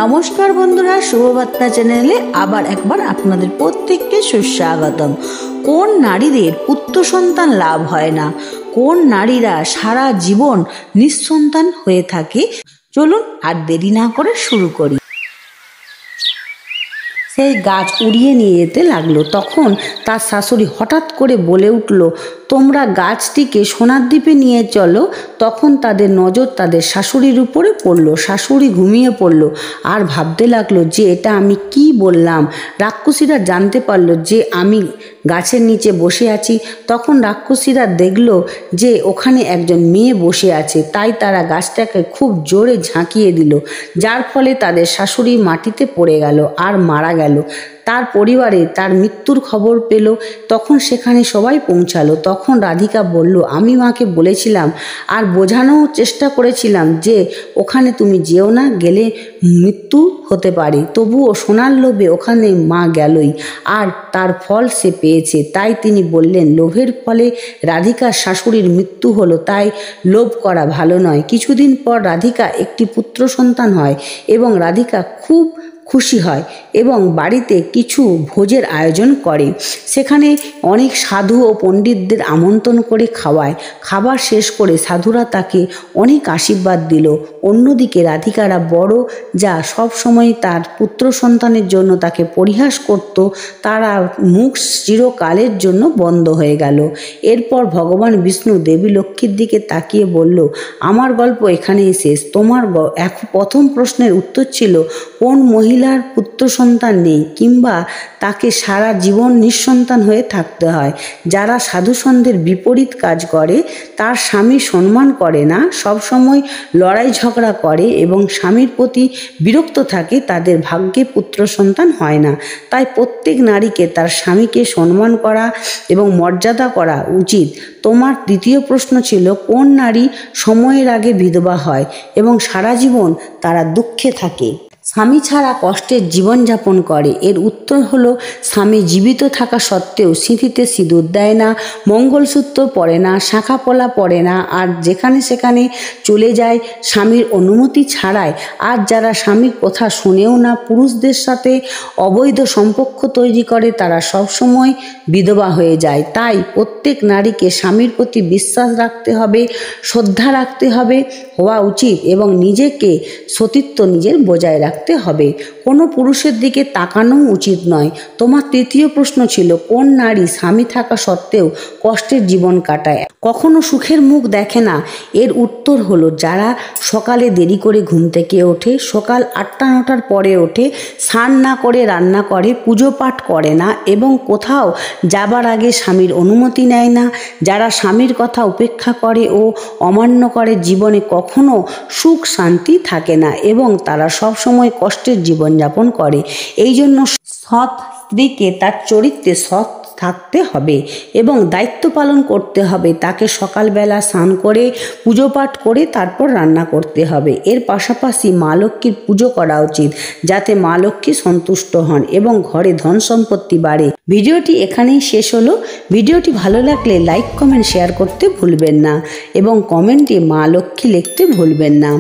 নমস্কার বন্ধুরা, শুভবার্তা চ্যানেলে আবার একবার আপনাদের প্রত্যেককে সুস্বাগতম। কোন নারীদের পুত্র সন্তান লাভ হয় না, কোন নারীরা সারা জীবন নিঃসন্তান হয়ে থাকে, চলুন আর দেরি না করে শুরু করি। সেই গাছ উড়িয়ে নিয়ে যেতে লাগলো। তখন তার শাশুড়ি হঠাৎ করে বলে উঠল, তোমরা গাছটিকে সোনার দ্বীপে নিয়ে চলো। তখন তাদের নজর তাদের শাশুড়ির উপরে পড়লো। শাশুড়ি ঘুমিয়ে পড়লো আর ভাবতে লাগলো যে এটা আমি কি বললাম। রাক্ষসীরা জানতে পারলো যে আমি গাছের নিচে বসে আছি। তখন রাক্ষসীরা দেখলো যে ওখানে একজন মেয়ে বসে আছে, তাই তারা গাছটাকে খুব জোরে ঝাঁকিয়ে দিল, যার ফলে তাদের শাশুড়ি মাটিতে পড়ে গেল আর মারা গেল। তার পরিবারে তার মৃত্যুর খবর পেল। তখন সেখানে সবাই পৌঁছালো। তখন রাধিকা বলল, আমি মাকে বলেছিলাম আর বোঝানোর চেষ্টা করেছিলাম যে ওখানে তুমি যেও না, গেলে মৃত্যু হতে পারে। তবুও সোনার লোভে ওখানে মা গেলই, আর তার ফল সে পেয়েছে। তাই তিনি বললেন, লোভের ফলে রাধিকার শাশুড়ির মৃত্যু হলো, তাই লোভ করা ভালো নয়। কিছুদিন পর রাধিকা একটি পুত্র সন্তান হয় এবং রাধিকা খুব খুশি হয় এবং বাড়িতে কিছু ভোজের আয়োজন করে। সেখানে অনেক সাধু ও পণ্ডিতদের আমন্ত্রণ করে খাওয়ায়। খাবার শেষ করে সাধুরা তাকে অনেক আশীর্বাদ দিল। অন্যদিকে রাধিকারা বড় যা সব সময় তার পুত্র সন্তানের জন্য তাকে পরিহাস করত, তারা মুখ চিরকালের জন্য বন্ধ হয়ে গেল। এরপর ভগবান বিষ্ণু দেবী লক্ষ্মীর দিকে তাকিয়ে বলল, আমার গল্প এখানেই শেষ। তোমার প্রথম প্রশ্নের উত্তর ছিল কোন মহিলার পুত্র সন্তান নেই কিংবা তাকে সারা জীবন নিঃসন্তান হয়ে থাকতে হয়। যারা সাধুসন্ধের বিপরীত কাজ করে, তার স্বামী সম্মান করে না, সবসময় লড়াই ঝগড়া করে এবং স্বামীর প্রতি বিরক্ত থাকে, তাদের ভাগ্যে পুত্র সন্তান হয় না। তাই প্রত্যেক নারীকে তার স্বামীকে সম্মান করা এবং মর্যাদা করা উচিত। তোমার দ্বিতীয় প্রশ্ন ছিল কোন নারী সময়ের আগে বিধবা হয় এবং সারা জীবন তারা দুঃখে থাকে, স্বামী ছাড়া কষ্টের জীবনযাপন করে। এর উত্তর হলো, স্বামী জীবিত থাকা সত্ত্বেও সিঁথিতে সিঁদুর দেয় না, মঙ্গলসূত্র পরে না, শাঁখাপলা পরে না, আর যেখানে সেখানে চলে যায় স্বামীর অনুমতি ছাড়াই। আর যারা স্বামীর কথা শুনেও না, পুরুষদের সাথে অবৈধ সম্পর্ক তৈরি করে, তারা সবসময় বিধবা হয়ে যায়। তাই প্রত্যেক নারীকে স্বামীর প্রতি বিশ্বাস রাখতে হবে, শ্রদ্ধা রাখতে হবে, হওয়া উচিত এবং নিজেকে সতীত্ব নিজের বজায় রাখতে হবে। কোনো পুরুষের দিকে তাকানো উচিত নয়। তোমার তৃতীয় প্রশ্ন ছিল কোন নারী স্বামী থাকা সত্ত্বেও কষ্টের জীবন কাটায়, কখনো সুখের মুখ দেখে না। এর উত্তর হলো, যারা সকালে দেরি করে ঘুম থেকে ওঠে, সকাল 8টা-9টার পরে ওঠে, স্নান না করে রান্না করে, পুজো পাঠ করে না এবং কোথাও যাবার আগে স্বামীর অনুমতি নেয় না, যারা স্বামীর কথা উপেক্ষা করে ও অমান্য করে, জীবনে কখনো সুখ শান্তি থাকে না এবং তারা সবসময় কষ্টের জীবনযাপন করে। এই জন্য সৎ স্ত্রীকে তার চরিত্রে সৎ থাকতে হবে এবং দায়িত্ব পালন করতে হবে। তাকে সকালবেলা স্নান করে পুজো পাঠ করে তারপর রান্না করতে হবে। এর পাশাপাশি মা লক্ষ্মীর পুজো করা উচিত, যাতে মা লক্ষ্মী সন্তুষ্ট হন এবং ঘরে ধন সম্পত্তি বাড়ে। ভিডিওটি এখানেই শেষ হলো। ভিডিওটি ভালো লাগলে লাইক, কমেন্ট, শেয়ার করতে ভুলবেন না এবং কমেন্টে মা লক্ষ্মী লিখতে ভুলবেন না।